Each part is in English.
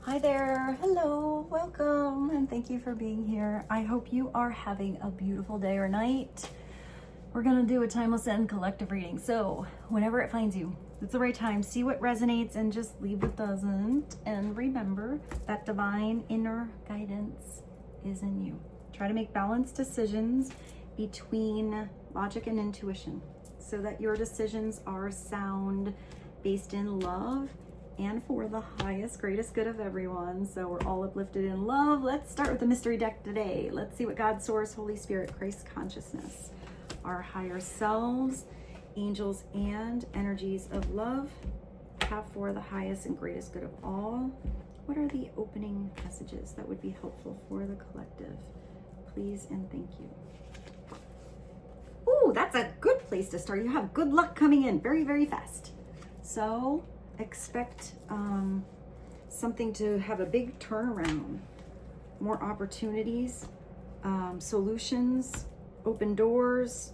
Hi there, hello, welcome, and thank you for being here. I hope you are having a beautiful day or night. We're gonna do a timeless end collective reading. So whenever it finds you, it's the right time. See what resonates and just leave what doesn't. And remember that divine inner guidance is in you. Try to make balanced decisions between logic and intuition so that your decisions are sound, based in love, and for the highest, greatest good of everyone. So we're all uplifted in love. Let's start with the mystery deck today. Let's see what God, Source, Holy Spirit, Christ consciousness, our higher selves, angels, and energies of love have for the highest and greatest good of all. What are the opening messages that would be helpful for the collective? Please and thank you. Ooh, that's a good place to start. You have good luck coming in very, very fast. So expect something to have a big turnaround, more opportunities, solutions, open doors.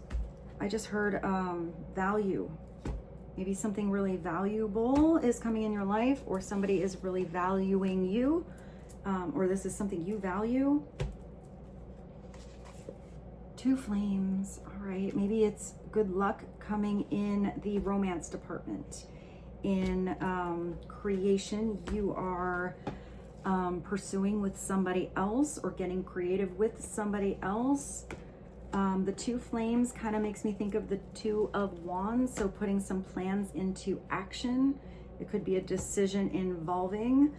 I just heard value. Maybe something really valuable is coming in your life, or somebody is really valuing you, or this is something you value. Two flames. All right, maybe it's good luck coming in the romance department. In creation, you are pursuing with somebody else or getting creative with somebody else. The two flames kind of makes me think of the Two of Wands, so putting some plans into action. It could be a decision involving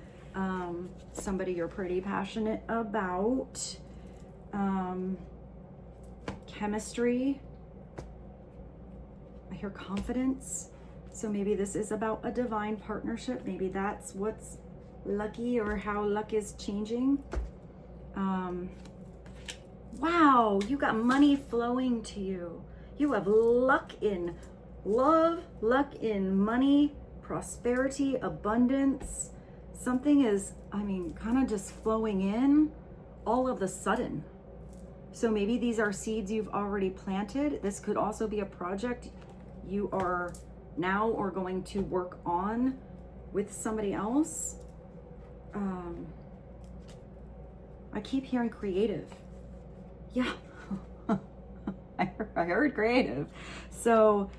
somebody you're pretty passionate about. Chemistry. I hear confidence. So maybe this is about a divine partnership. Maybe that's what's lucky or how luck is changing. Wow, you got money flowing to you. You have luck in love, luck in money, prosperity, abundance. Something is, kind of just flowing in all of the sudden. So maybe these are seeds you've already planted. This could also be a project you are now or going to work on with somebody else. I keep hearing creative. Yeah, I heard creative. So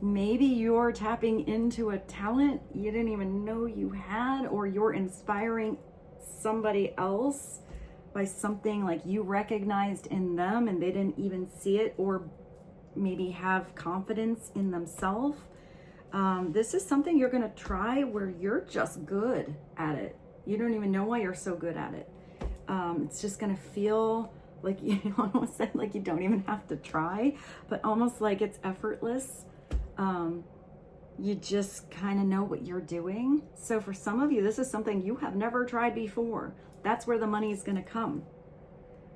maybe you're tapping into a talent you didn't even know you had, or you're inspiring somebody else by something like you recognized in them and they didn't even see it, or maybe have confidence in themselves. This is something you're going to try where you're just good at it. You don't even know why you're so good at it. It's just going to feel like you almost said like you don't even have to try, but almost like it's effortless. You just kind of know what you're doing. So for some of you, this is something you have never tried before. That's where the money is going to come,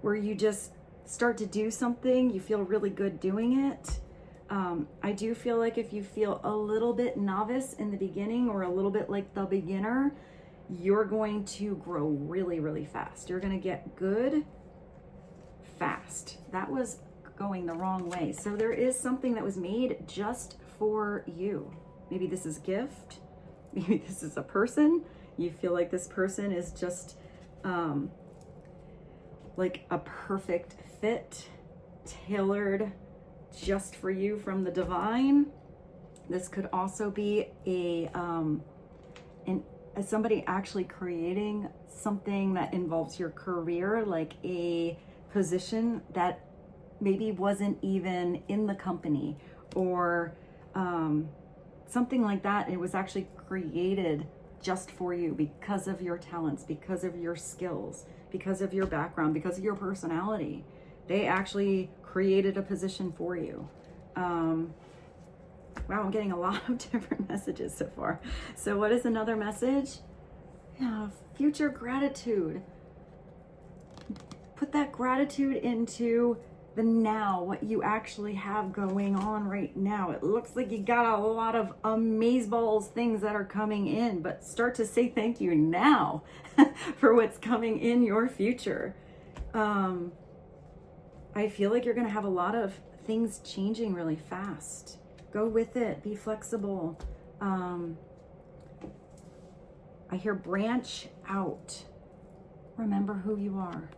where you just start to do something, you feel really good doing it. I do feel like if you feel a little bit novice in the beginning or a little bit like the beginner, you're going to grow really, really fast. You're going to get good fast. That was going the wrong way. So there is something that was made just for you. Maybe this is a gift. Maybe this is a person. You feel like this person is just like a perfect fit, tailored just for you from the divine. This could also be somebody actually creating something that involves your career, like a position that maybe wasn't even in the company, or something like that. It was actually created just for you because of your talents, because of your skills, because of your background, because of your personality. They actually created a position for you. Wow, I'm getting a lot of different messages so far. So what is another message? Yeah, future gratitude. Put that gratitude into the now, what you actually have going on right now. It looks like you got a lot of amazeballs things that are coming in, but start to say thank you now for what's coming in your future. I feel like you're going to have a lot of things changing really fast. Go with it. Be flexible. I hear branch out. Remember who you are.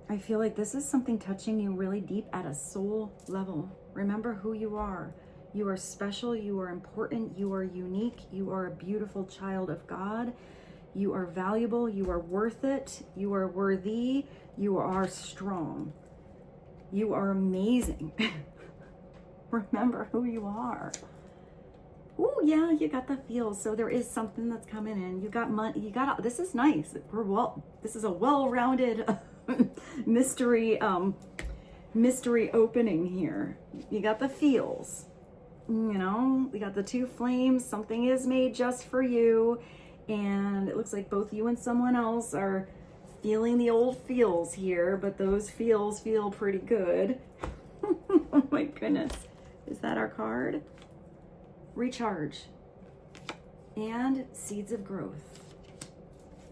I feel like this is something touching you really deep at a soul level. Remember who you are. You are special, you are important, you are unique, you are a beautiful child of God. You are valuable, you are worth it, you are worthy, you are strong. You are amazing. Remember who you are. Oh yeah, you got the feels. So there is something that's coming in. You got money. You got. This is nice. This is a well-rounded mystery opening here. You got the feels. You know, we got the two flames. Something is made just for you, and it looks like both you and someone else are feeling the old feels here. But those feels feel pretty good. Oh my goodness, is that our card? Recharge and seeds of growth.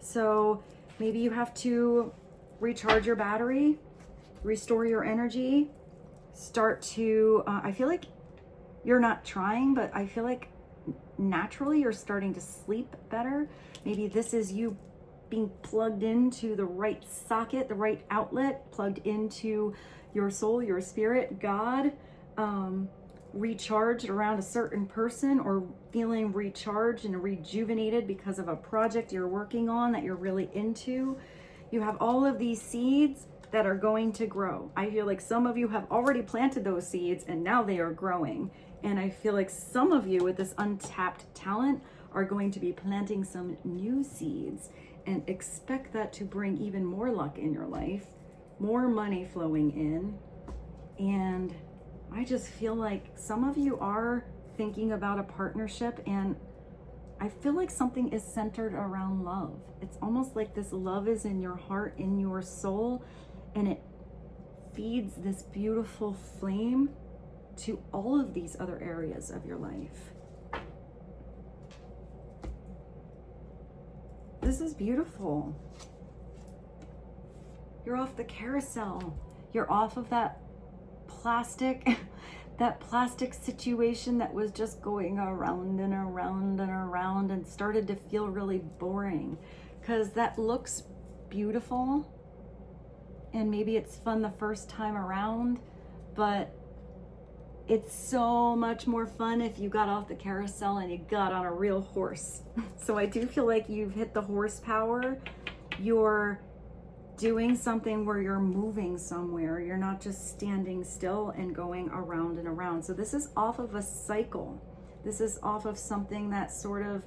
So maybe you have to recharge your battery, restore your energy, start to, I feel like you're not trying, but I feel like naturally you're starting to sleep better. Maybe this is you being plugged into the right socket, the right outlet, plugged into your soul, your spirit, God, recharged around a certain person, or feeling recharged and rejuvenated because of a project you're working on that you're really into. You have all of these seeds that are going to grow. I feel like some of you have already planted those seeds and now they are growing. And I feel like some of you with this untapped talent are going to be planting some new seeds, and expect that to bring even more luck in your life, more money flowing in. And I just feel like some of you are thinking about a partnership, and I feel like something is centered around love. It's almost like this love is in your heart, in your soul, and it feeds this beautiful flame to all of these other areas of your life. This is beautiful. You're off the carousel. You're off of that plastic situation that was just going around and around and around and started to feel really boring, because that looks beautiful and maybe it's fun the first time around, but it's so much more fun if you got off the carousel and you got on a real horse. So I do feel like you've hit the horsepower. You're doing something where you're moving somewhere. You're not just standing still and going around and around. So this is off of a cycle. This is off of something that sort of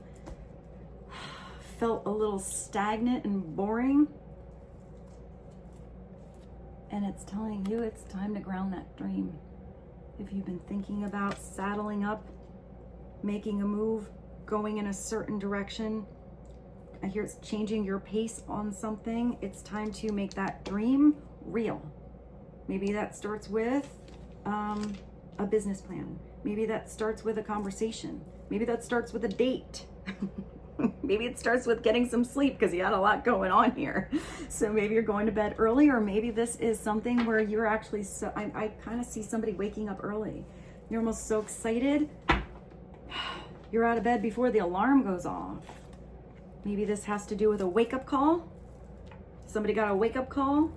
felt a little stagnant and boring. And it's telling you it's time to ground that dream. If you've been thinking about saddling up, making a move, going in a certain direction, I hear it's changing your pace on something. It's time to make that dream real. Maybe that starts with a business plan. Maybe that starts with a conversation. Maybe that starts with a date. Maybe it starts with getting some sleep because you had a lot going on here. So maybe you're going to bed early, or maybe this is something where you're actually, I kind of see somebody waking up early. You're almost so excited. You're out of bed before the alarm goes off. Maybe this has to do with a wake-up call. Somebody got a wake-up call.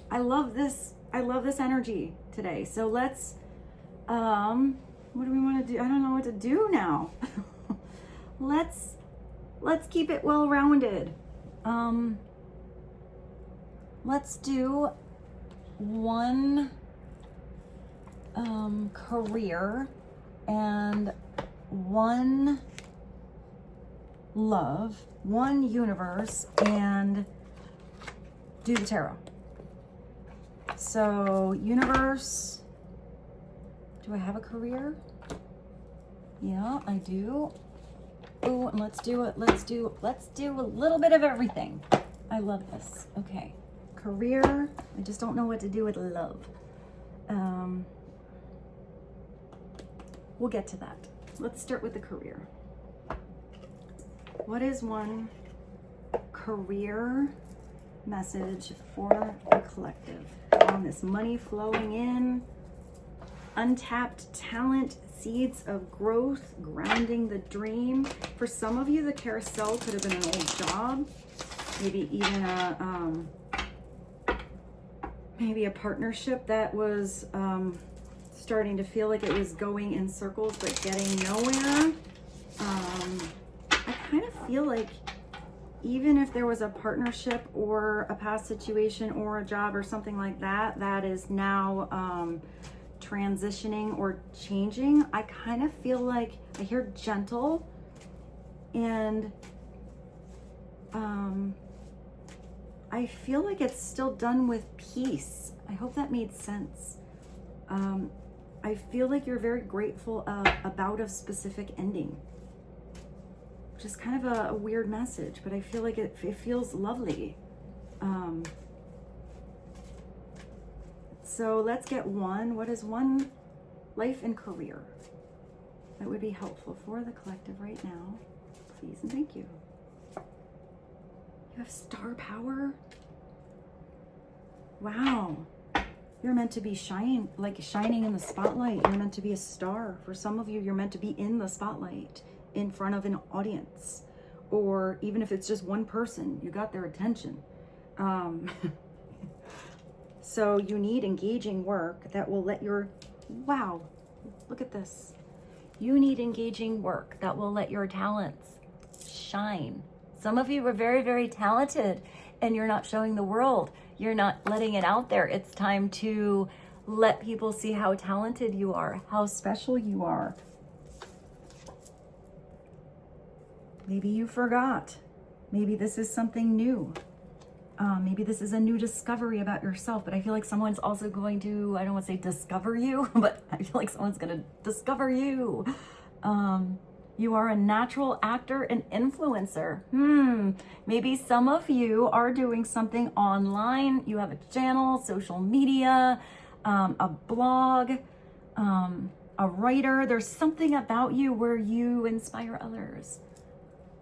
I love this energy today. So let's, what do we want to do? I don't know what to do now. Let's keep it well-rounded. Let's do one career and one love, one universe, and do the tarot. So universe, do I have a career? Yeah, I do. Oh, and let's do a little bit of everything. I love this. Okay. Career, I just don't know what to do with love. We'll get to that. Let's start with the career. What is one career message for the collective on this money flowing in? untapped talent, seeds of growth, grounding the dream. For some of you, the carousel could have been an old job, maybe even maybe a partnership that was starting to feel like it was going in circles but getting nowhere. I kind of feel like even if there was a partnership or a past situation or a job or something like that, that is now transitioning or changing, I kind of feel like I hear gentle, and I feel like it's still done with peace. I hope that made sense. I feel like you're very grateful about a specific ending, which is kind of a weird message, but I feel like it feels lovely. So let's get one. What is one life and career that would be helpful for the collective right now? Please and thank you. You have star power. Wow. You're meant to be shining in the spotlight. You're meant to be a star. For some of you, you're meant to be in the spotlight in front of an audience, or even if it's just one person, you got their attention. So you need engaging work that will let your, wow, look at this. You need engaging work that will let your talents shine. Some of you are very, very talented and you're not showing the world. You're not letting it out there. It's time to let people see how talented you are, how special you are. Maybe you forgot. Maybe this is something new. Maybe this is a new discovery about yourself, but I feel like someone's also going to, I don't want to say discover you, but I feel like someone's going to discover you. You are a natural actor and influencer. Maybe some of you are doing something online. You have a channel, social media, a blog, a writer. There's something about you where you inspire others.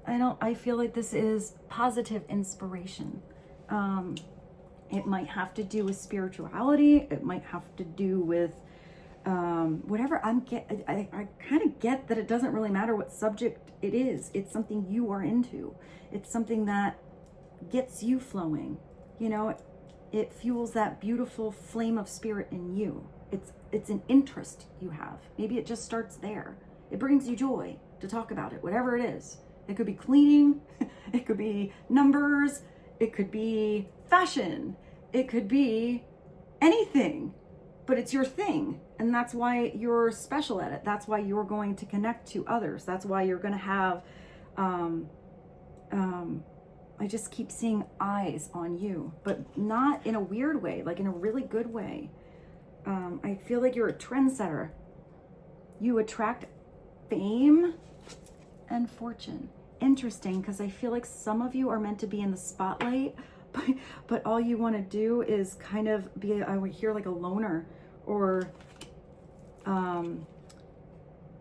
I feel like this is positive inspiration. It might have to do with spirituality. It might have to do with whatever. I kind of get that it doesn't really matter what subject it is. It's something you are into. It's something that gets you flowing. You know, it fuels that beautiful flame of spirit in you. It's an interest you have. Maybe it just starts there. It brings you joy to talk about it, whatever it is. It could be cleaning. It could be numbers. It could be fashion. It could be anything, but it's your thing. And that's why you're special at it. That's why you're going to connect to others. That's why you're going to have, I just keep seeing eyes on you, but not in a weird way, like in a really good way. I feel like you're a trendsetter. You attract fame and fortune. Interesting, because I feel like some of you are meant to be in the spotlight, but all you want to do is kind of be, I would hear like a loner, or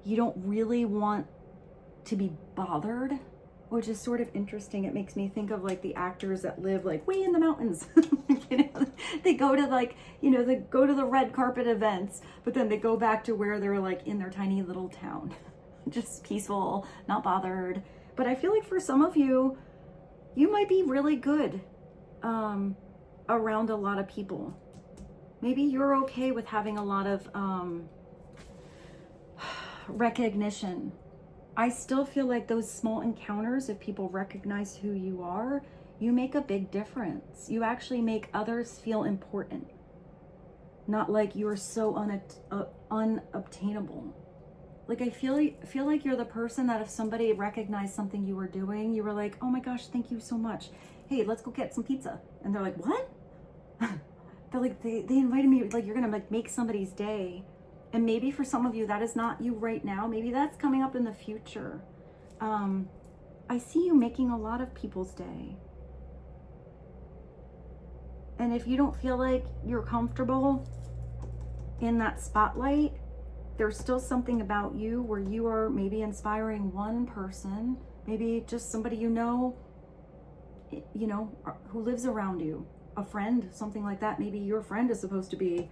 you don't really want to be bothered, which is sort of interesting. It makes me think of like the actors that live like way in the mountains. You know, they go to like, you know, they go to the red carpet events, but then they go back to where they're like in their tiny little town, just peaceful, not bothered. But I feel like for some of you, you might be really good around a lot of people. Maybe you're okay with having a lot of recognition. I still feel like those small encounters, if people recognize who you are, you make a big difference. You actually make others feel important. Not like you're so unobtainable. Like I feel like you're the person that if somebody recognized something you were doing, you were like, oh my gosh, thank you so much. Hey, let's go get some pizza. And they're like, what? They're like, they invited me, like you're gonna like make somebody's day. And maybe for some of you, that is not you right now. Maybe that's coming up in the future. I see you making a lot of people's day. And if you don't feel like you're comfortable in that spotlight, there's still something about you where you are maybe inspiring one person, maybe just somebody you know, who lives around you, a friend, something like that. Maybe your friend is supposed to be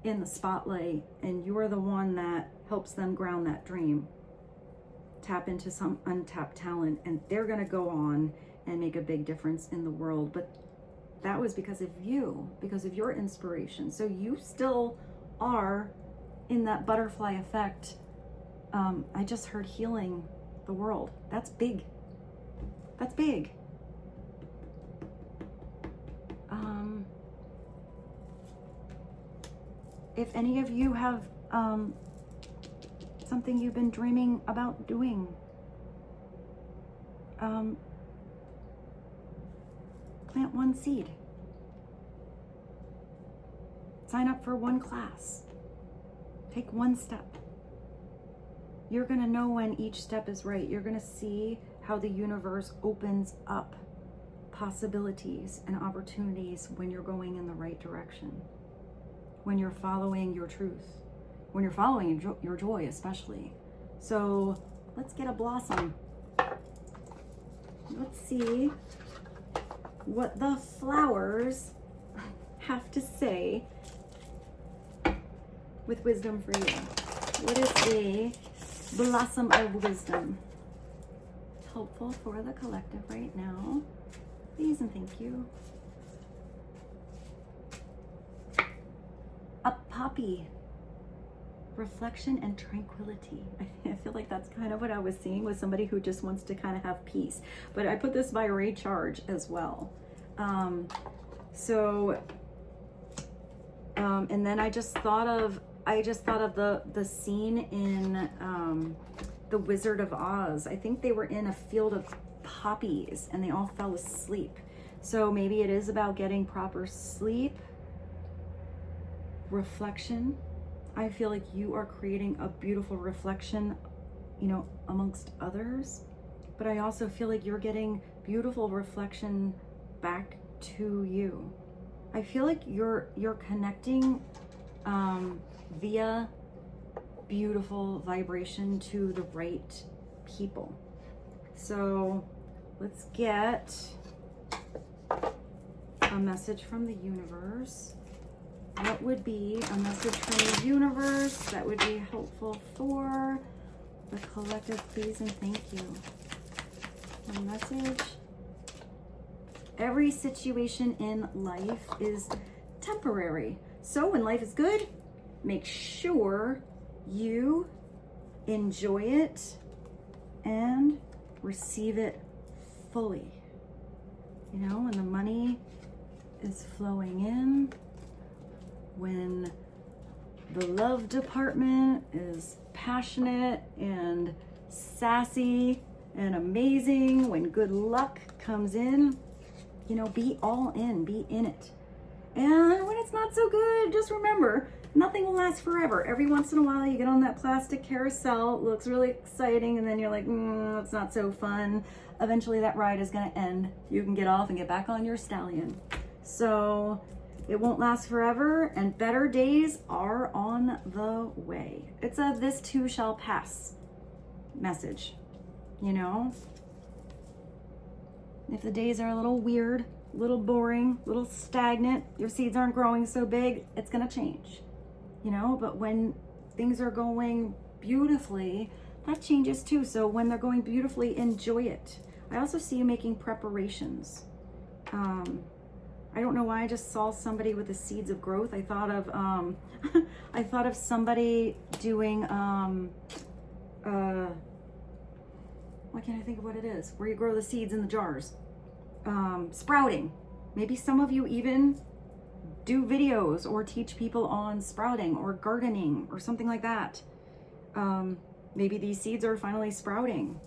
in the spotlight, and you're the one that helps them ground that dream, tap into some untapped talent, and they're going to go on and make a big difference in the world. But that was because of you, because of your inspiration. So you still are in that butterfly effect. I just heard healing the world. That's big. That's big. If any of you have something you've been dreaming about doing, plant one seed. Sign up for one class. Take one step. You're going to know when each step is right. You're going to see how the universe opens up possibilities and opportunities when you're going in the right direction, when you're following your truth, when you're following your joy especially. So let's get a blossom. Let's see what the flowers have to say with wisdom for you. What is a blossom of wisdom helpful for the collective right now? Please and thank you. A poppy. Reflection and tranquility. I feel like that's kind of what I was seeing with somebody who just wants to kind of have peace. But I put this by Ray Charge as well. And then I just thought of the scene in The Wizard of Oz. I think they were in a field of poppies and they all fell asleep. So maybe it is about getting proper sleep, reflection. I feel like you are creating a beautiful reflection, you know, amongst others. But I also feel like you're getting beautiful reflection back to you. I feel like you're connecting via beautiful vibration to the right people. So let's get a message from the universe. What would be a message from the universe that would be helpful for the collective? Please and thank you. A message. Every situation in life is temporary. So when life is good, make sure you enjoy it and receive it fully. You know, when the money is flowing in, when the love department is passionate and sassy and amazing, when good luck comes in, you know, be all in, be in it. And when it's not so good, just remember, nothing will last forever. Every once in a while, you get on that plastic carousel, it looks really exciting, and then you're like, it's not so fun. Eventually that ride is gonna end. You can get off and get back on your stallion. So it won't last forever, and better days are on the way. It's a this too shall pass message, you know? If the days are a little weird, a little boring, a little stagnant, your seeds aren't growing so big, it's gonna change, you know? But when things are going beautifully, that changes too. So when they're going beautifully, enjoy it. I also see you making preparations. I don't know why I just saw somebody with the seeds of growth. I thought of I thought of somebody doing why can't I think of what it is? Where you grow the seeds in the jars. Sprouting. Maybe some of you even do videos or teach people on sprouting or gardening or something like that. Maybe these seeds are finally sprouting.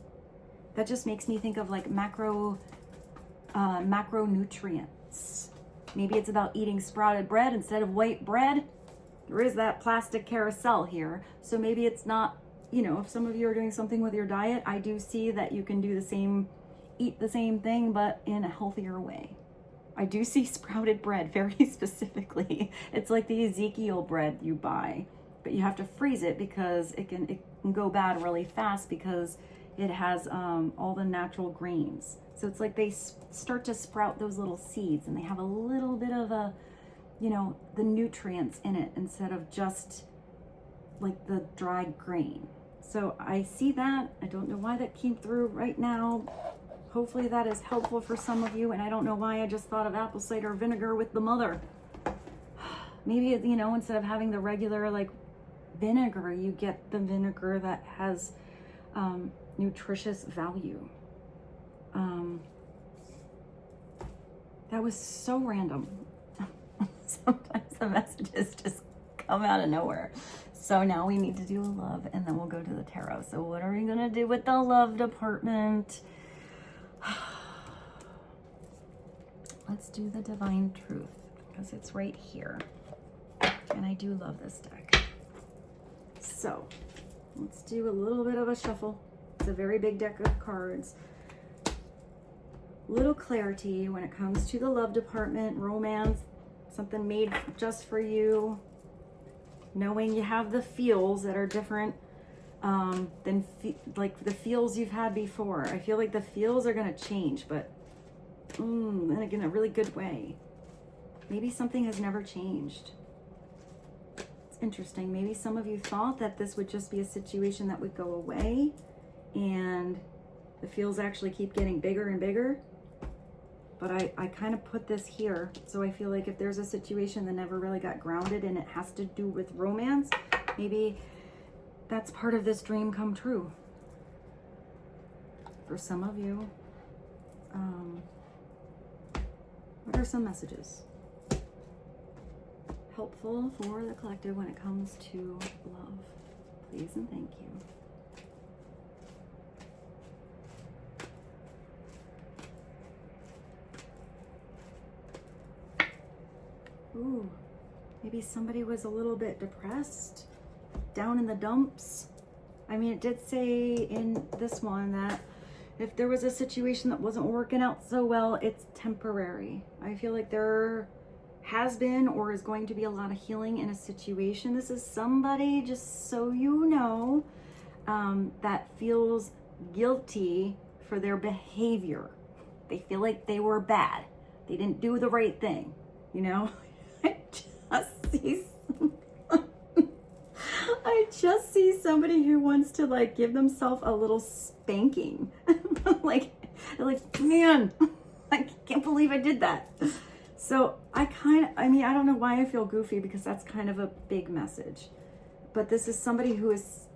That just makes me think of like macronutrients. Maybe it's about eating sprouted bread instead of white bread. There is that plastic carousel here. So maybe it's not, you know, if some of you are doing something with your diet, I do see that you can do the same, eat the same thing, but in a healthier way. I do see sprouted bread very specifically. It's like the Ezekiel bread you buy, but you have to freeze it because it can go bad really fast because it has all the natural grains. So it's like they start to sprout those little seeds and they have a little bit of a you know, the nutrients in it instead of just like the dried grain. So I see that. I don't know why that came through right now. Hopefully that is helpful for some of you. And I don't know why I just thought of apple cider vinegar with the mother. Maybe, you know, instead of having the regular like vinegar, you get the vinegar that has nutritious value. That was so random. Sometimes the messages just come out of nowhere. So now we need to do a love, and then we'll go to the tarot. So what are we going to do with the love department? Let's do the divine truth, because it's right here. And I do love this deck. So let's do a little bit of a shuffle. It's a very big deck of cards. Little clarity when it comes to the love department, romance, something made just for you. Knowing you have the feels that are different than like the feels you've had before. I feel like the feels are going to change, but then again, a really good way. Maybe something has never changed. It's interesting. Maybe some of you thought that this would just be a situation that would go away, and the feels actually keep getting bigger and bigger. But I kind of put this here. So I feel like if there's a situation that never really got grounded and it has to do with romance, maybe that's part of this dream come true. For some of you. What are some messages? Helpful for the collective when it comes to love. Please and thank you. Ooh, maybe somebody was a little bit depressed, down in the dumps. I mean, it did say in this one that if there was a situation that wasn't working out so well, it's temporary. I feel like there has been or is going to be a lot of healing in a situation. This is somebody, just so you know, that feels guilty for their behavior. They feel like they were bad. They didn't do the right thing, you know? I just see somebody who wants to like give themselves a little spanking. like, man, I can't believe I did that. So I don't know why I feel goofy, because that's kind of a big message. But this is somebody who is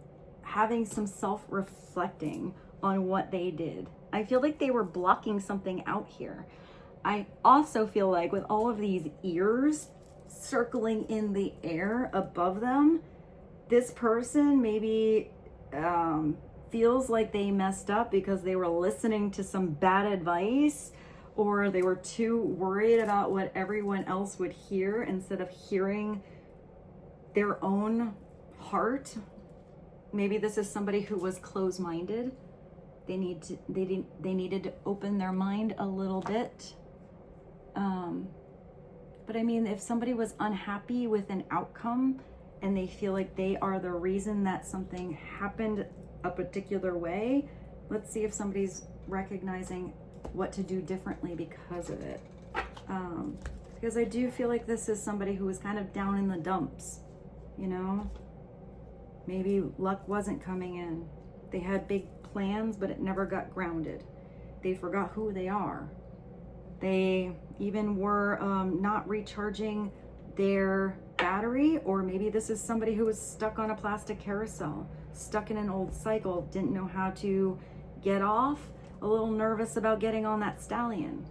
having some self-reflecting on what they did. I feel like they were blocking something out here. I also feel like with all of these ears circling in the air above them, this person maybe feels like they messed up because they were listening to some bad advice, or they were too worried about what everyone else would hear instead of hearing their own heart. Maybe this is somebody who was closed-minded. They needed to open their mind a little bit. But I mean, if somebody was unhappy with an outcome and they feel like they are the reason that something happened a particular way, let's see if somebody's recognizing what to do differently because of it. Because I do feel like this is somebody who was kind of down in the dumps, you know? Maybe luck wasn't coming in. They had big plans, but it never got grounded. They forgot who they are. They even were not recharging their battery, or maybe this is somebody who was stuck on a plastic carousel, stuck in an old cycle, didn't know how to get off, a little nervous about getting on that stallion.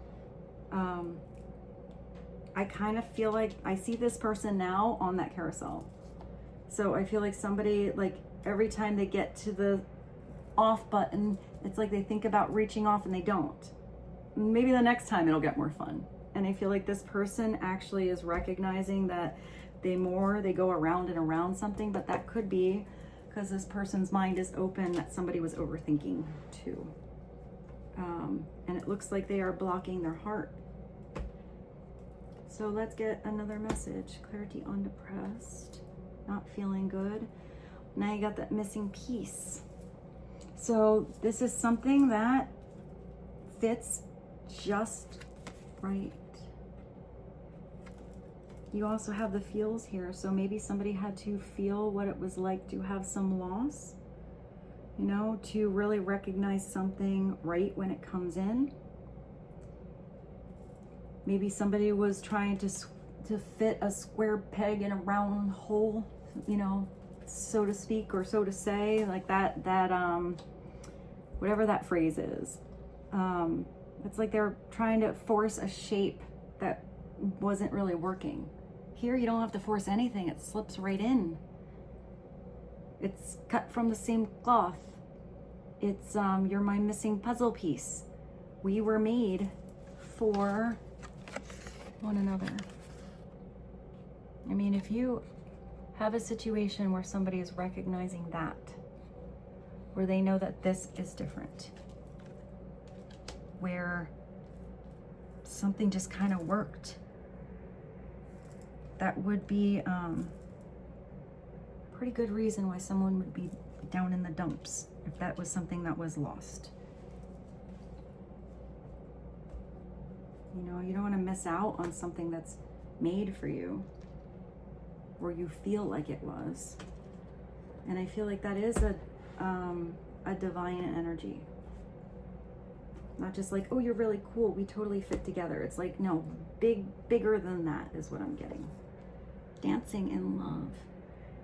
I kind of feel like I see this person now on that carousel. So I feel like somebody, like every time they get to the off button, it's like they think about reaching off and they don't. Maybe the next time it'll get more fun. And I feel like this person actually is recognizing that they go around and around something, but that could be because this person's mind is open, that somebody was overthinking too. And it looks like they are blocking their heart. So let's get another message. Clarity on depressed, not feeling good. Now you got that missing piece. So this is something that fits just right. You also have the feels here. So maybe somebody had to feel what it was like to have some loss, you know, to really recognize something right when it comes in. Maybe somebody was trying to fit a square peg in a round hole, you know, so to speak, or so to say, like that whatever that phrase is. It's like they're trying to force a shape that wasn't really working. Here, you don't have to force anything. It slips right in. It's cut from the same cloth. It's, you're my missing puzzle piece. We were made for one another. I mean, if you have a situation where somebody is recognizing that, where they know that this is different, where something just kind of worked, that would be pretty good reason why someone would be down in the dumps if that was something that was lost. You know, you don't want to miss out on something that's made for you, or you feel like it was. And I feel like that is a divine energy. Not just like, oh, you're really cool, we totally fit together. It's like, no, bigger than that is what I'm getting. Dancing in love.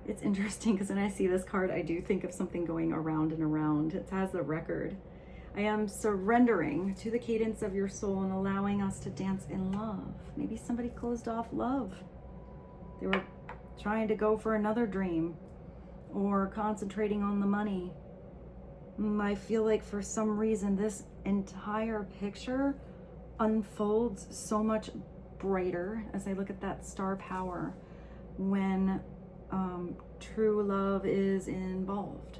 It's interesting because when I see this card, I do think of something going around and around. It has the record. I am surrendering to the cadence of your soul and allowing us to dance in love. Maybe somebody closed off love. They were trying to go for another dream or concentrating on the money. I feel like for some reason this entire picture unfolds so much brighter as I look at that star power when true love is involved.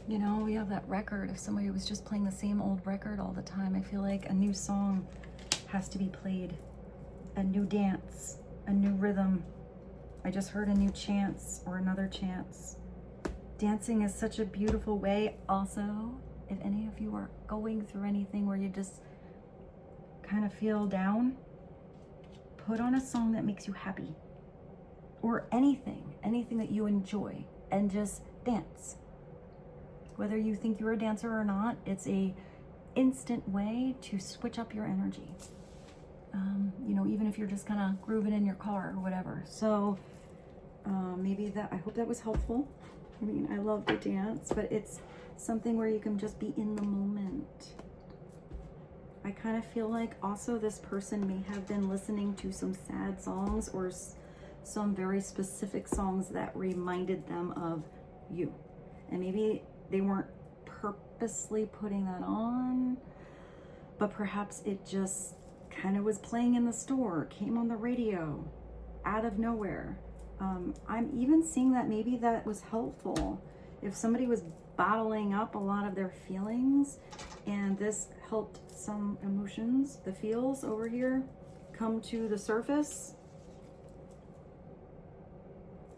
You know, we have that record. If somebody was just playing the same old record all the time, I feel like a new song has to be played, a new dance, a new rhythm. I just heard a new chance or another chance. Dancing is such a beautiful way. Also, if any of you are going through anything where you just kind of feel down, put on a song that makes you happy, or anything that you enjoy, and just dance. Whether you think you're a dancer or not, it's a instant way to switch up your energy. You know, even if you're just kind of grooving in your car or whatever. So maybe that, I hope that was helpful. I mean, I love to dance, but it's something where you can just be in the moment. I kind of feel like also this person may have been listening to some sad songs or some very specific songs that reminded them of you. And maybe they weren't purposely putting that on, but perhaps it just kind of was playing in the store, came on the radio, out of nowhere. I'm even seeing that maybe that was helpful. If somebody was bottling up a lot of their feelings and this helped some emotions, the feels over here, come to the surface.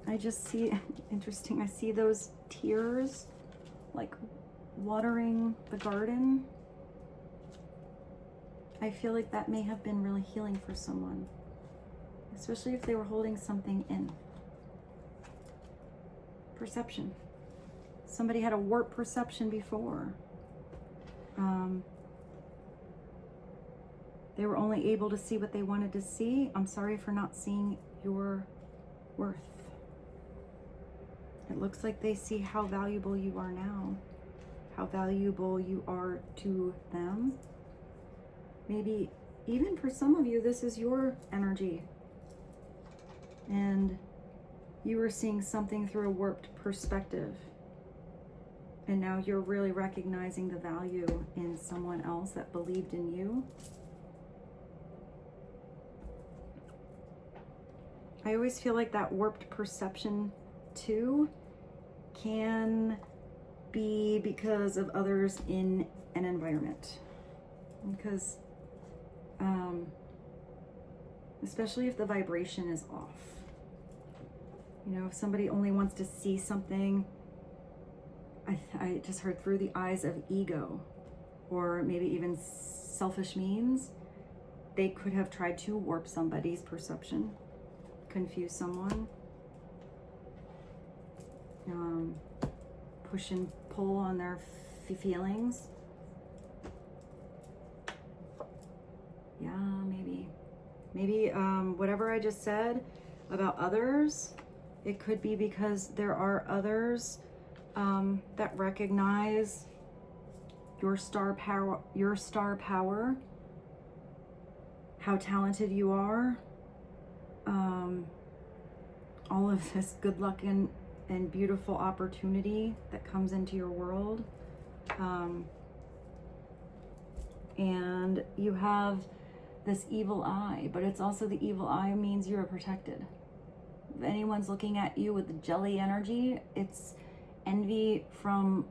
I just see, interesting, I see those tears like watering the garden. I feel like that may have been really healing for someone, especially if they were holding something in. Perception. Somebody had a warped perception before. They were only able to see what they wanted to see. I'm sorry for not seeing your worth. It looks like they see how valuable you are now, how valuable you are to them. Maybe even for some of you, this is your energy. And you were seeing something through a warped perspective. And now you're really recognizing the value in someone else that believed in you. I always feel like that warped perception too can be because of others in an environment. Because especially if the vibration is off. You know, if somebody only wants to see something, I just heard through the eyes of ego, or maybe even selfish means. They could have tried to warp somebody's perception, confuse someone, push and pull on their feelings. Yeah, maybe whatever I just said about others, it could be because there are others that recognize your star power, how talented you are, all of this good luck and beautiful opportunity that comes into your world. And you have this evil eye, but it's also the evil eye means you are protected. If anyone's looking at you with the jelly energy, it's envy from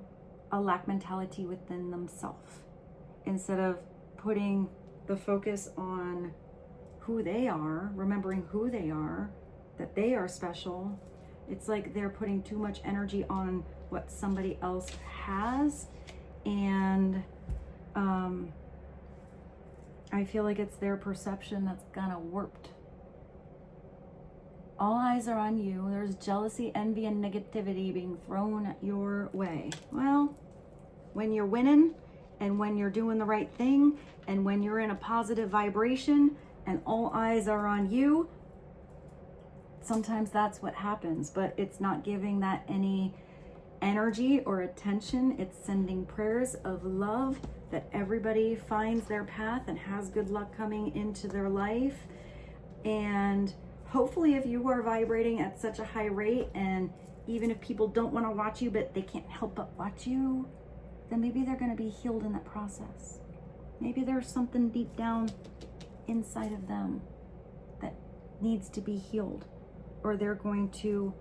a lack mentality within themselves. Instead of putting the focus on who they are, remembering who they are, that they are special, it's like they're putting too much energy on what somebody else has. And I feel like it's their perception that's kind of warped. All eyes are on you. There's jealousy, envy, and negativity being thrown your way. Well, when you're winning and when you're doing the right thing and when you're in a positive vibration and all eyes are on you, sometimes that's what happens, but it's not giving that any energy or attention. It's sending prayers of love that everybody finds their path and has good luck coming into their life. And hopefully if you are vibrating at such a high rate, and even if people don't want to watch you but they can't help but watch you, then maybe they're going to be healed in that process. Maybe there's something deep down inside of them that needs to be healed, or they're going to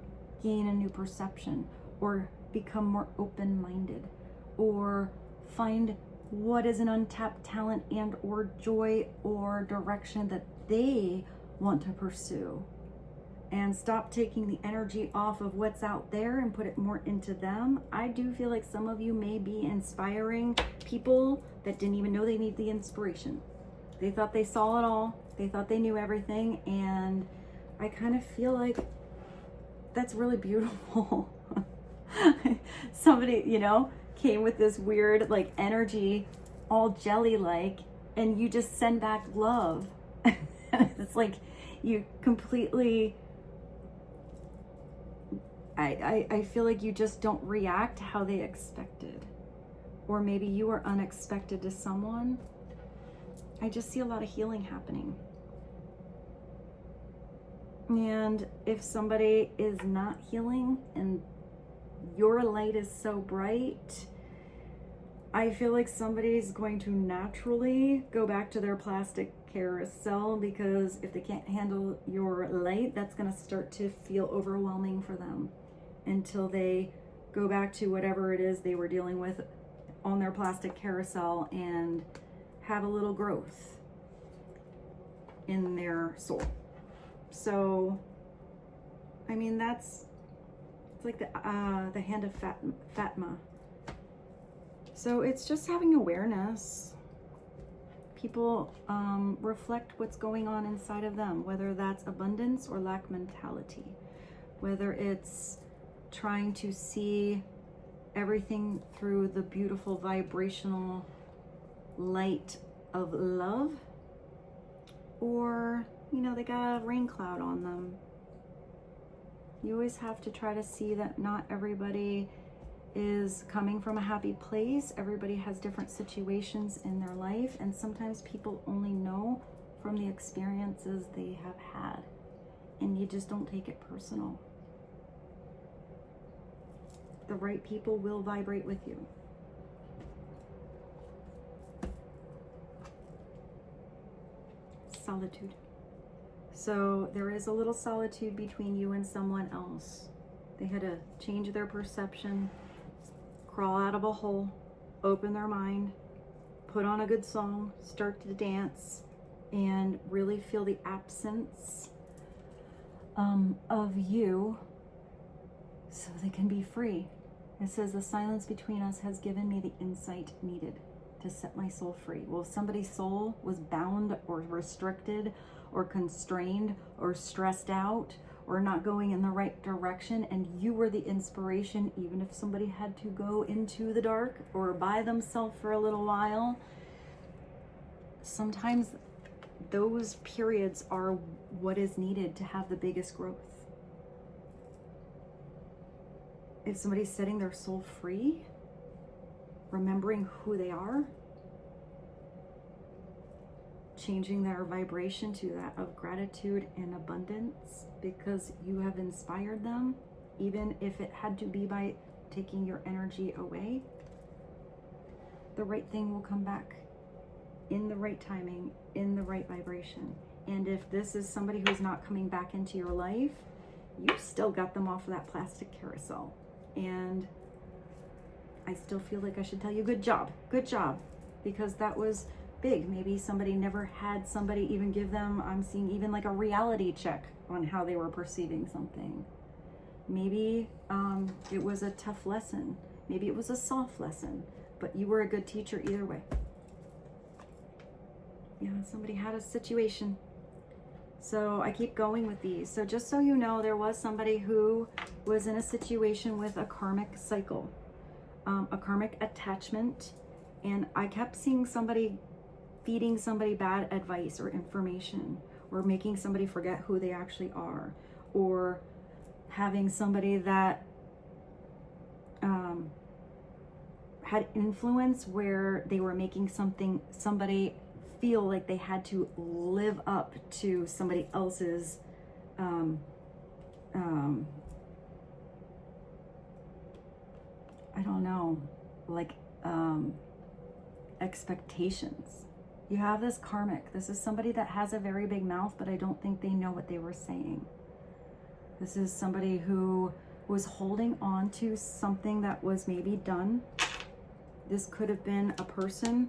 gain a new perception, or become more open-minded, or find what is an untapped talent and or joy or direction that they want to pursue, and stop taking the energy off of what's out there and put it more into them. I do feel like some of you may be inspiring people that didn't even know they need the inspiration. They thought they saw it all. They thought they knew everything. And I kind of feel like that's really beautiful. Somebody, came with this weird like energy, all jelly like, and you just send back love. It's like you completely, I feel like you just don't react how they expected, or maybe you were unexpected to someone. I just see a lot of healing happening. And if somebody is not healing and your light is so bright, I feel like somebody's going to naturally go back to their plastic carousel, because if they can't handle your light, that's going to start to feel overwhelming for them until they go back to whatever it is they were dealing with on their plastic carousel and have a little growth in their soul. So, I mean, it's like the hand of Fatma. So it's just having awareness. People reflect what's going on inside of them, whether that's abundance or lack mentality, whether it's trying to see everything through the beautiful vibrational light of love, or they got a rain cloud on them. You always have to try to see that not everybody is coming from a happy place. Everybody has different situations in their life, and sometimes people only know from the experiences they have had, and you just don't take it personal. The right people will vibrate with you. Solitude. So there is a little solitude between you and someone else. They had to change their perception, crawl out of a hole, open their mind, put on a good song, start to dance, and really feel the absence of you so they can be free. It says, the silence between us has given me the insight needed. to set my soul free. Well, if somebody's soul was bound or restricted or constrained or stressed out or not going in the right direction, and you were the inspiration, even if somebody had to go into the dark or by themselves for a little while, sometimes those periods are what is needed to have the biggest growth. If somebody's setting their soul free, remembering who they are, changing their vibration to that of gratitude and abundance because you have inspired them, even if it had to be by taking your energy away, the right thing will come back in the right timing, in the right vibration. And if this is somebody who's not coming back into your life, you still got them off of that plastic carousel. And I still feel like I should tell you, good job, because that was big. Maybe somebody never had somebody even give them, I'm seeing even like a reality check on how they were perceiving something. Maybe it was a tough lesson. Maybe it was a soft lesson, but you were a good teacher either way. Yeah, somebody had a situation. So I keep going with these. So just so you know, there was somebody who was in a situation with a karmic cycle, a karmic attachment. And I kept seeing somebody feeding somebody bad advice or information, or making somebody forget who they actually are, or having somebody that had influence where they were making somebody feel like they had to live up to somebody else's I don't know, like expectations. You have this karmic. This is somebody that has a very big mouth, but I don't think they know what they were saying. This is somebody who was holding on to something that was maybe done. This could have been a person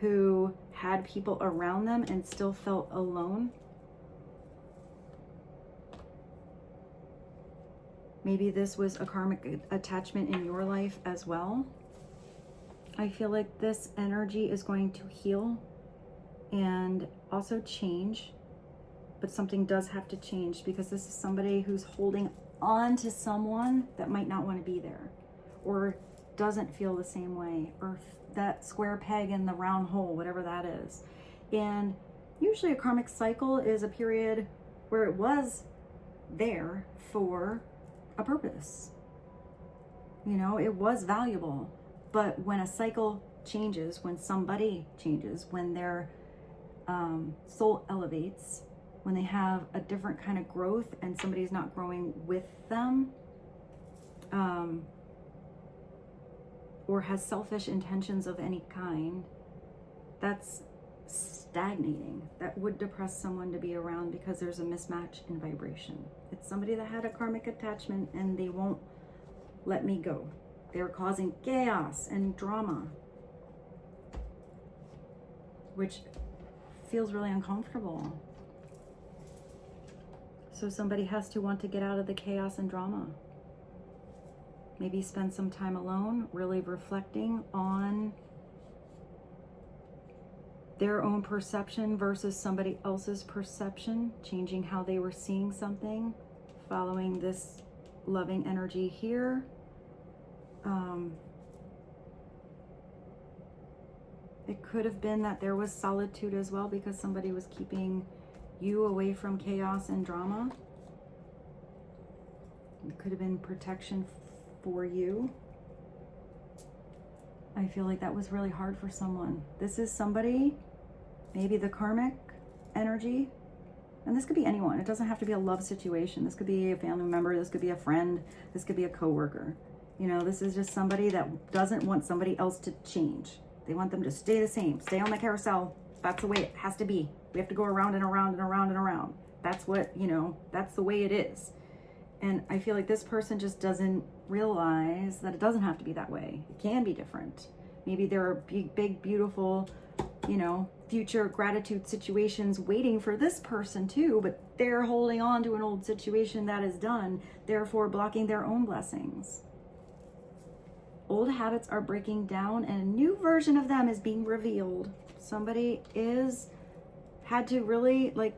who had people around them and still felt alone. Maybe this was a karmic attachment in your life as well. I feel like this energy is going to heal and also change, but something does have to change because this is somebody who's holding on to someone that might not want to be there or doesn't feel the same way, or that square peg in the round hole, whatever that is. And usually a karmic cycle is a period where it was there for a purpose. You know, it was valuable. But when a cycle changes, when somebody changes, when their soul elevates, when they have a different kind of growth and somebody's not growing with them, or has selfish intentions of any kind, that's stagnating. That would depress someone to be around because there's a mismatch in vibration. It's somebody that had a karmic attachment and they won't let me go. They're causing chaos and drama, which feels really uncomfortable. So somebody has to want to get out of the chaos and drama. Maybe spend some time alone, really reflecting on their own perception versus somebody else's perception, changing how they were seeing something, following this loving energy here. It could have been that there was solitude as well because somebody was keeping you away from chaos and drama. It could have been protection for you. I feel like that was really hard for someone. This is somebody, maybe the karmic energy, and this could be anyone. It doesn't have to be a love situation. This could be a family member. This could be a friend. This could be a coworker. You know, this is just somebody that doesn't want somebody else to change. They want them to stay the same, stay on the carousel. That's the way it has to be. We have to go around and around and around and around. That's what, you know, that's the way it is. And I feel like this person just doesn't realize that it doesn't have to be that way. It can be different. Maybe there are big, beautiful, you know, future gratitude situations waiting for this person too, but they're holding on to an old situation that is done, therefore blocking their own blessings. Old habits are breaking down and a new version of them is being revealed. Somebody had to really like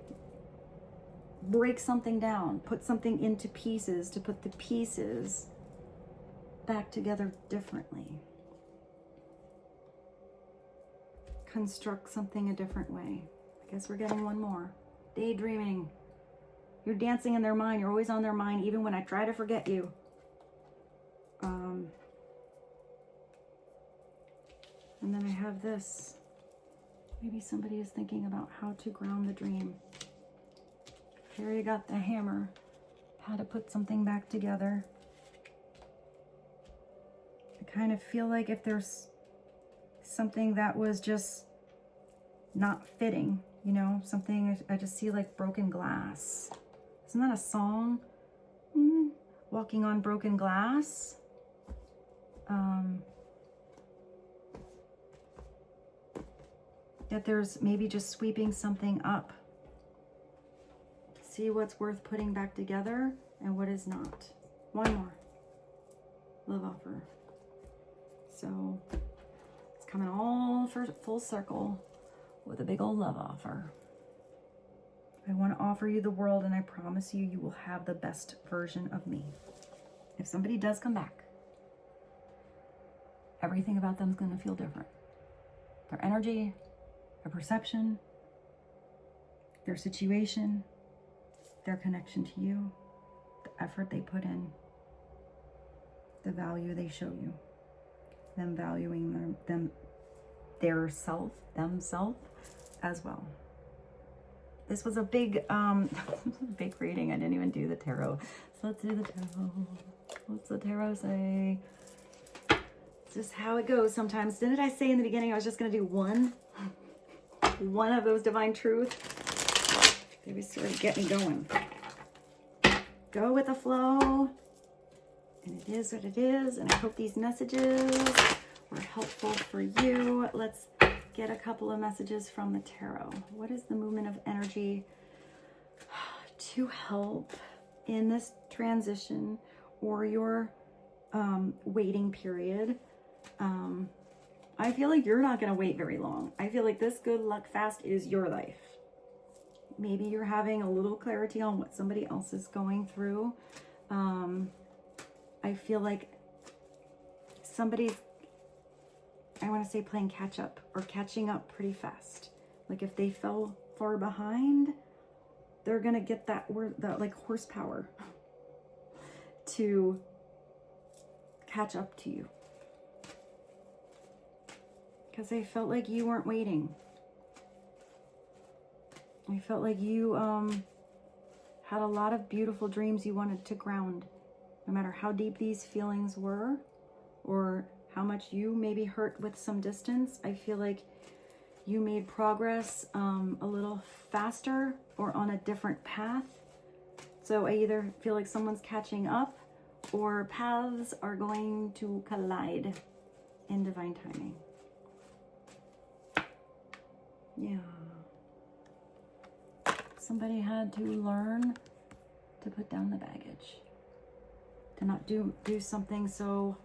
break something down, put something into pieces to put the pieces back together differently. Construct something a different way. I guess we're getting one more. Daydreaming. You're dancing in their mind. You're always on their mind, even when I try to forget you. And then I have this. Maybe somebody is thinking about how to ground the dream. Here you got the hammer. How to put something back together. I kind of feel like if there's something that was just not fitting, you know, something, I just see like broken glass. Isn't that a song? Walking on broken glass. That there's maybe just sweeping something up. See what's worth putting back together and what is not. One more. Love offer. So it's coming all for full circle with a big old love offer. I want to offer you the world, and I promise you, you will have the best version of me. If somebody does come back, everything about them is going to feel different. Their energy, their perception, their situation, their connection to you, the effort they put in, the value they show you, them valuing themselves as well. This was a big, big reading. I didn't even do the tarot. So let's do the tarot. What's the tarot say? It's just how it goes sometimes. Didn't I say in the beginning I was just going to do one of those divine truths? They would sort of get me going. Go with the flow. And it is what it is. And I hope these messages were helpful for you. Let's get a couple of messages from the tarot. What is the movement of energy to help in this transition or your waiting period? I feel like you're not going to wait very long. I feel like this good luck fast is your life. Maybe you're having a little clarity on what somebody else is going through. I feel like somebody's, I want to say, playing catch up or catching up pretty fast. Like if they fell far behind, they're going to get that like horsepower to catch up to you. Because they felt like you weren't waiting. I felt like you had a lot of beautiful dreams you wanted to ground. No matter how deep these feelings were or how much you maybe hurt with some distance, I feel like you made progress a little faster or on a different path. So I either feel like someone's catching up or paths are going to collide in divine timing. Yeah. Somebody had to learn to put down the baggage. To not do something so,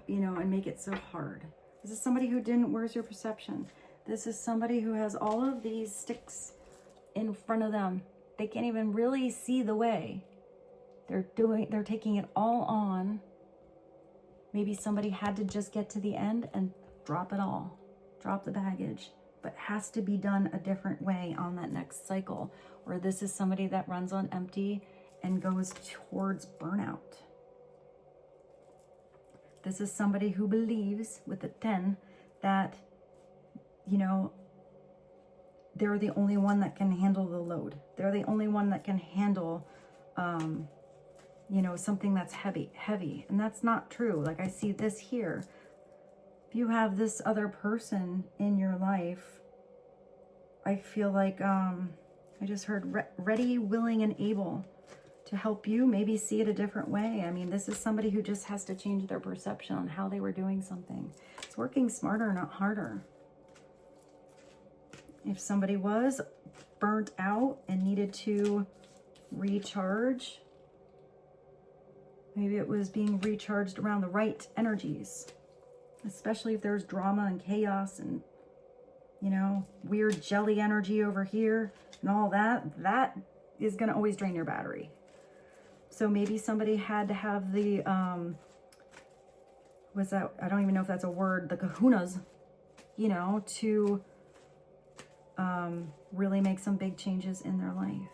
you know, and make it so hard. This is somebody who didn't, where's your perception? This is somebody who has all of these sticks in front of them. They can't even really see the way. They're taking it all on. Maybe somebody had to just get to the end and drop it all. Drop the baggage. But has to be done a different way on that next cycle. Or this is somebody that runs on empty and goes towards burnout. This is somebody who believes with the 10 that, you know, they're the only one that can handle the load. They're the only one that can handle, you know, something that's heavy. And that's not true. Like I see this here. If you have this other person in your life, I feel like I just heard ready, willing, and able to help you maybe see it a different way. I mean, this is somebody who just has to change their perception on how they were doing something. It's working smarter, not harder. If somebody was burnt out and needed to recharge, Maybe it was being recharged around the right energies, especially if there's drama and chaos and, you know, weird jelly energy over here and all that. That is going to always drain your battery. So maybe somebody had to have the, was that, I don't even know if that's a word, the kahunas, you know, to really make some big changes in their life.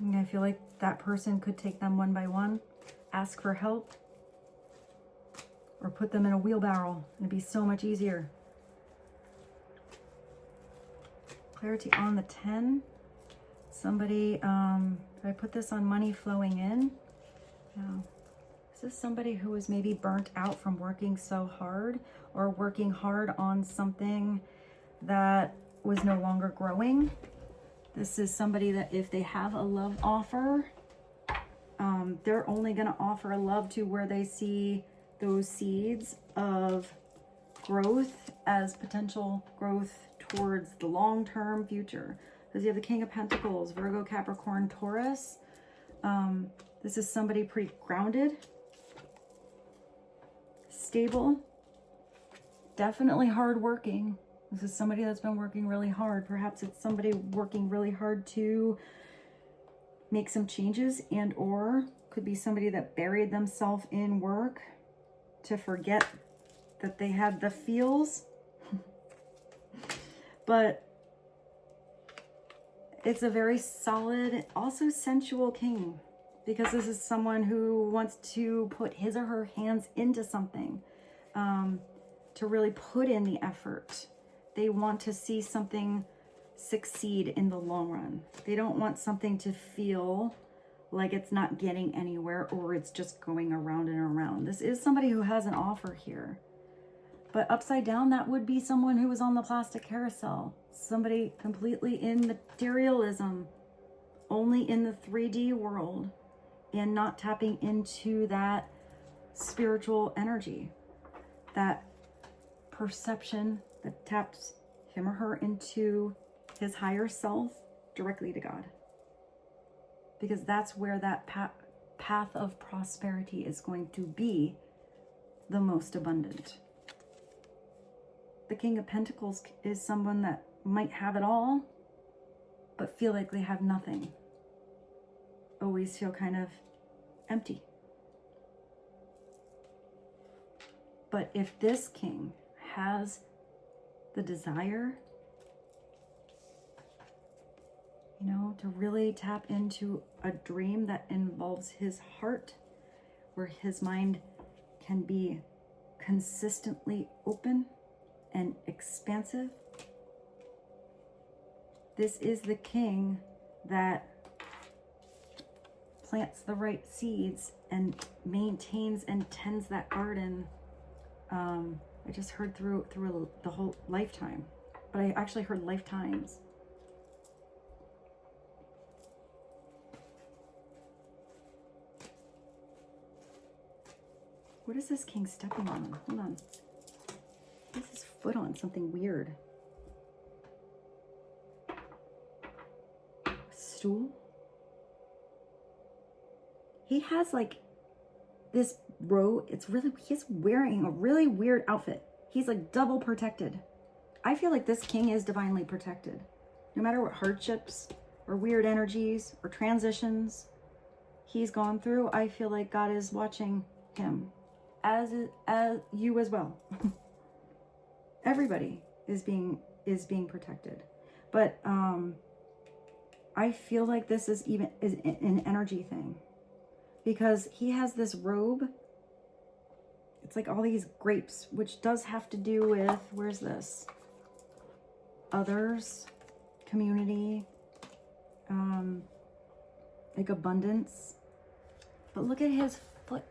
And I feel like that person could take them one by one, ask for help, or put them in a wheelbarrow. It'd be so much easier. Clarity on the 10. Somebody, did I put this on money flowing in? No. Is this somebody who was maybe burnt out from working so hard, or working hard on something that was no longer growing? This is somebody that if they have a love offer, they're only going to offer love to where they see those seeds of growth as potential growth towards the long-term future. Because you have the King of Pentacles, Virgo, Capricorn, Taurus. This is somebody pretty grounded, stable, definitely hardworking. This is somebody that's been working really hard. Perhaps it's somebody working really hard to make some changes, and or could be somebody that buried themselves in work to forget that they had the feels. But it's a very solid, also sensual king, because this is someone who wants to put his or her hands into something, to really put in the effort. They want to see something succeed in the long run. They don't want something to feel like it's not getting anywhere, or it's just going around and around. This is somebody who has an offer here. But upside down, that would be someone who was on the plastic carousel. Somebody completely in materialism, only in the 3D world, and not tapping into that spiritual energy, that perception that taps him or her into his higher self, directly to God. Because that's where that path of prosperity is going to be the most abundant. The King of Pentacles is someone that might have it all, but feel like they have nothing. Always feel kind of empty. But if this king has the desire, you know, to really tap into a dream that involves his heart, where his mind can be consistently open and expansive, this is the king that plants the right seeds and maintains and tends that garden. I just heard through the whole lifetime, but I actually heard lifetimes. What is this king stepping on? Hold on. What is his foot on? Something weird. A stool? He has like this robe. It's really, he's wearing a really weird outfit. He's like double protected. I feel like this king is divinely protected. No matter what hardships or weird energies or transitions he's gone through, I feel like God is watching him, as you as well. Everybody is being protected. But I feel like this is an energy thing, because he has this robe. It's like all these grapes, which does have to do with, where's this? Others, community, like abundance. But look at his foot.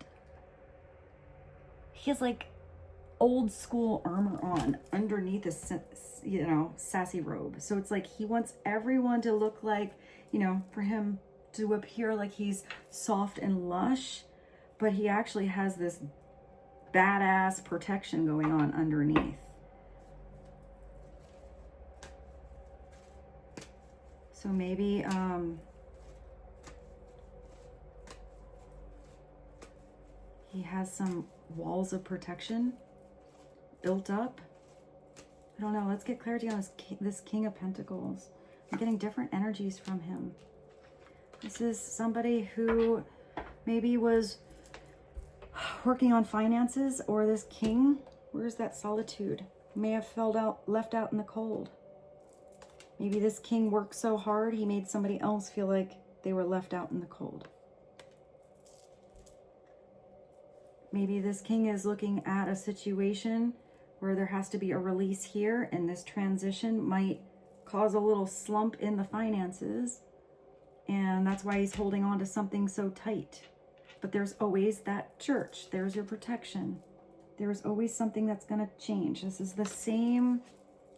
He has like old school armor on underneath his, you know, sassy robe. So it's like he wants everyone to look like, you know, for him to appear like he's soft and lush, but he actually has this badass protection going on underneath. So maybe he has some walls of protection built up. I don't know. Let's get clarity on this King of Pentacles. I'm getting different energies from him. This is somebody who maybe was working on finances, or this king, where's that solitude? May have left out in the cold. Maybe this king worked so hard, he made somebody else feel like they were left out in the cold. Maybe this king is looking at a situation where there has to be a release here, and this transition might cause a little slump in the finances, and that's why he's holding on to something so tight. But there's always that church. There's your protection. There's always something that's going to change. This is the same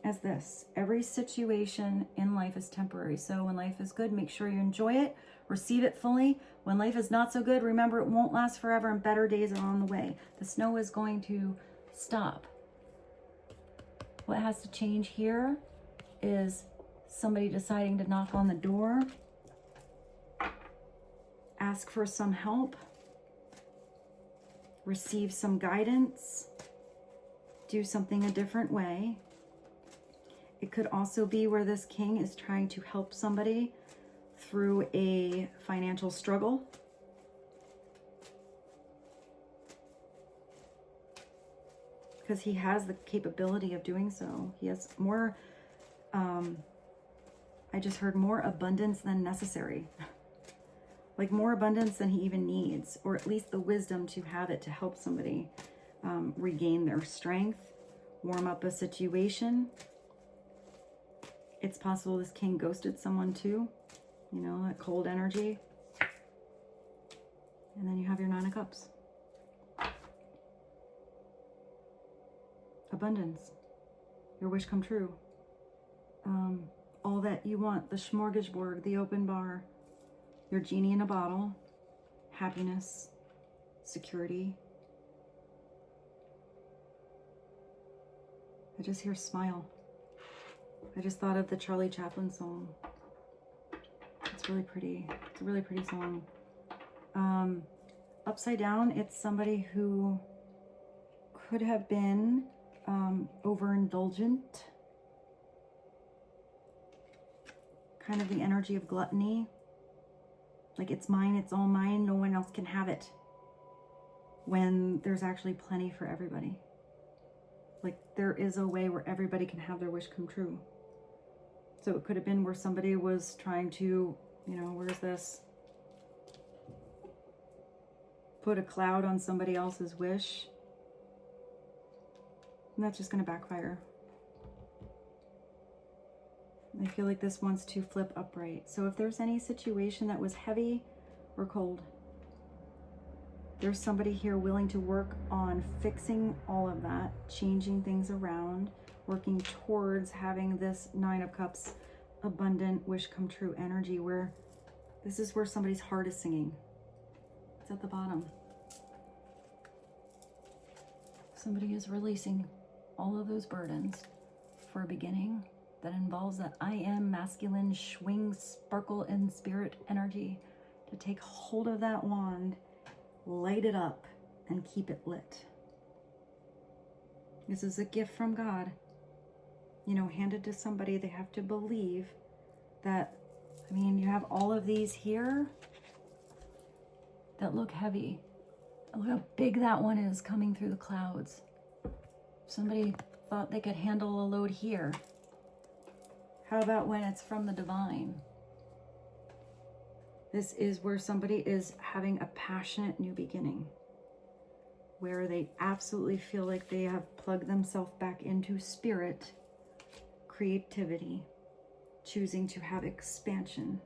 as this. Every situation in life is temporary. So when life is good, make sure you enjoy it, receive it fully. When life is not so good, remember it won't last forever and better days are on the way. The snow is going to stop. What has to change here is somebody deciding to knock on the door, ask for some help, receive some guidance, do something a different way. It could also be where this king is trying to help somebody through a financial struggle. Because he has the capability of doing so. He has more, I just heard more abundance than necessary. Like more abundance than he even needs, or at least the wisdom to have it to help somebody regain their strength, warm up a situation. It's possible this king ghosted someone too, you know, that cold energy. And then you have your Nine of Cups. Abundance, your wish come true. All that you want, the smorgasbord, the open bar, your genie in a bottle, happiness, security. I just hear smile. I just thought of the Charlie Chaplin song. It's really pretty. It's a really pretty song. Upside down, it's somebody who could have been overindulgent. Kind of the energy of gluttony. Like it's mine, it's all mine, no one else can have it. When there's actually plenty for everybody. Like there is a way where everybody can have their wish come true. So it could have been where somebody was trying to, you know, where's this? Put a cloud on somebody else's wish. And that's just going to backfire. I feel like this wants to flip upright. So if there's any situation that was heavy or cold, there's somebody here willing to work on fixing all of that, changing things around, working towards having this Nine of Cups abundant wish come true energy, where this is where somebody's heart is singing. It's at the bottom. Somebody is releasing all of those burdens for a beginning that involves that I am masculine swing, sparkle, and spirit energy to take hold of that wand, light it up, and keep it lit. This is a gift from God, you know, handed to somebody. They have to believe that, I mean, you have all of these here that look heavy. Look how big that one is coming through the clouds. Somebody thought they could handle a load here. How about when it's from the divine? This is where somebody is having a passionate new beginning, where they absolutely feel like they have plugged themselves back into spirit, creativity, choosing to have expansion.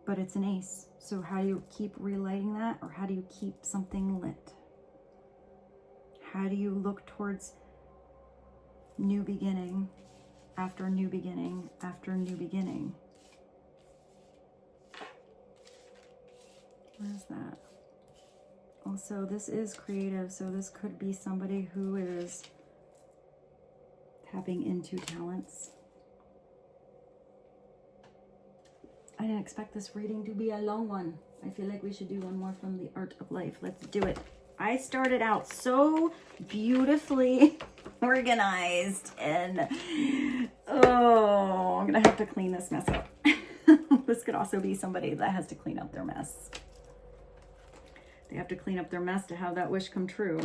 But it's an ace. So how do you keep relighting that? Or how do you keep something lit? How do you look towards new beginning after new beginning after new beginning? What is that? Also, this is creative. So this could be somebody who tapping into talents. I didn't expect this reading to be a long one. I feel like we should do one more from the Art of Life. Let's do it. I started out so beautifully organized, and oh, I'm gonna have to clean this mess up. This could also be somebody that has to clean up their mess. They have to clean up their mess to have that wish come true.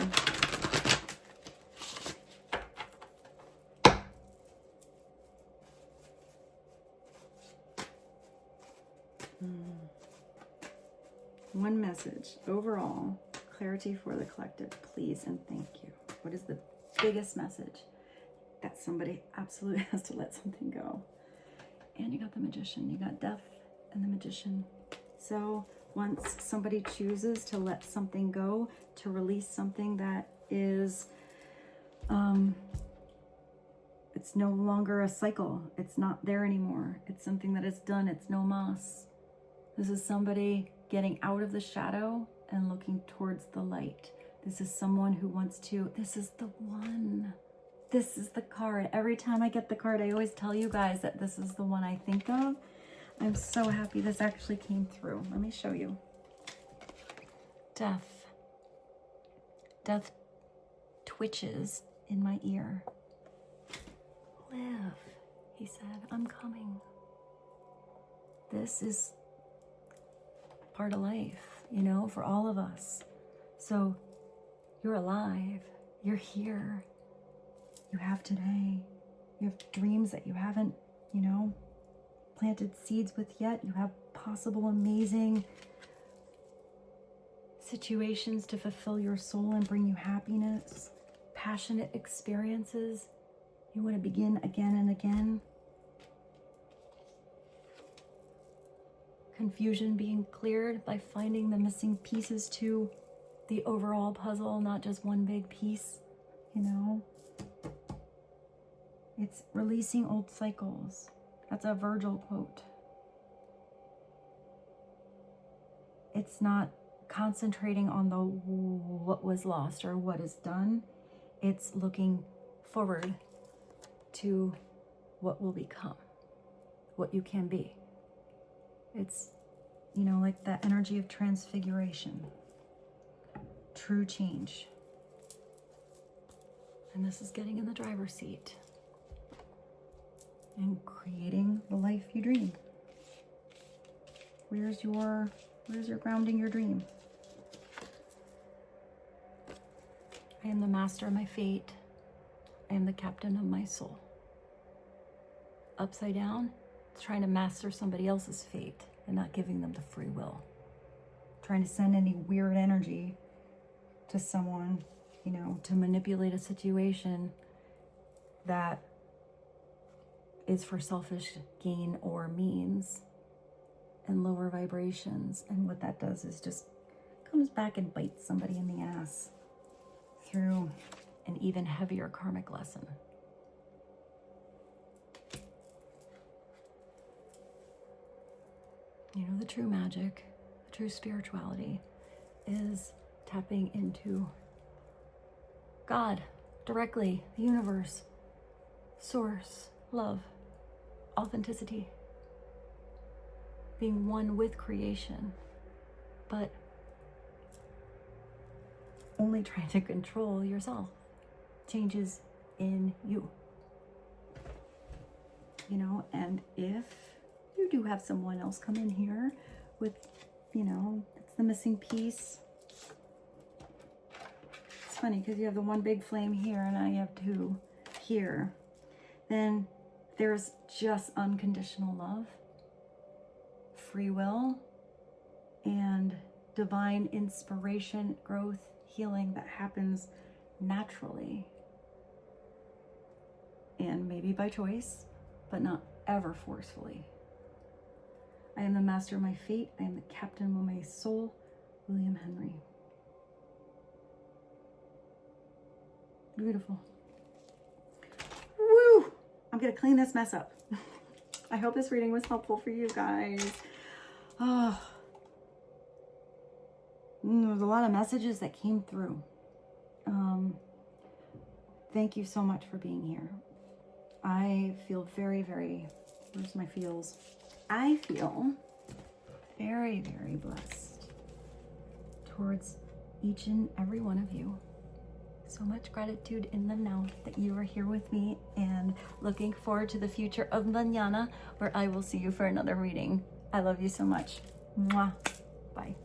One message overall, clarity for the collective, please and thank you. What is the biggest message? That somebody absolutely has to let something go. And you got the Magician, you got Death and the Magician. So once somebody chooses to let something go, to release something that is, it's no longer a cycle. It's not there anymore. It's something that is done. It's no mas. This is somebody getting out of the shadow and looking towards the light. This is someone who wants to, this is the one. This is the card. Every time I get the card, I always tell you guys that this is the one I think of. I'm so happy this actually came through. Let me show you. Death. Death twitches in my ear. Live, he said, I'm coming. This is part of life, you know, for all of us. So you're alive, you're here, you have today, you have dreams that you haven't, you know, planted seeds with yet. You have possible amazing situations to fulfill your soul and bring you happiness, passionate experiences. You want to begin again and again. Confusion being cleared by finding the missing pieces to the overall puzzle, not just one big piece, you know. It's releasing old cycles. That's a Virgil quote. It's not concentrating on the what was lost or what is done. It's looking forward to what will become, what you can be. It's, you know, like that energy of transfiguration, true change. And this is getting in the driver's seat and creating the life you dream. Where's your grounding your dream? I am the master of my fate. I am the captain of my soul. Upside down, it's trying to master somebody else's fate and not giving them the free will. Trying to send any weird energy to someone, you know, to manipulate a situation that is for selfish gain or means and lower vibrations. And what that does is just comes back and bites somebody in the ass through an even heavier karmic lesson. You know, the true magic, the true spirituality is tapping into God directly, the universe, source, love, authenticity, being one with creation, but only trying to control yourself. Changes in you. You know, and if you do have someone else come in here with, you know, it's the missing piece. It's funny because you have the one big flame here and now you have two here. Then there's just unconditional love, free will, and divine inspiration, growth, healing that happens naturally. And maybe by choice, but not ever forcefully. I am the master of my fate. I am the captain of my soul. William Henry. Beautiful. Woo! I'm gonna clean this mess up. I hope this reading was helpful for you guys. Oh, there was a lot of messages that came through. Thank you so much for being here. I feel very, very, where's my feels? I feel very, very blessed towards each and every one of you. So much gratitude in the now that you are here with me, and looking forward to the future of mañana, where I will see you for another reading. I love you so much. Mwah. Bye.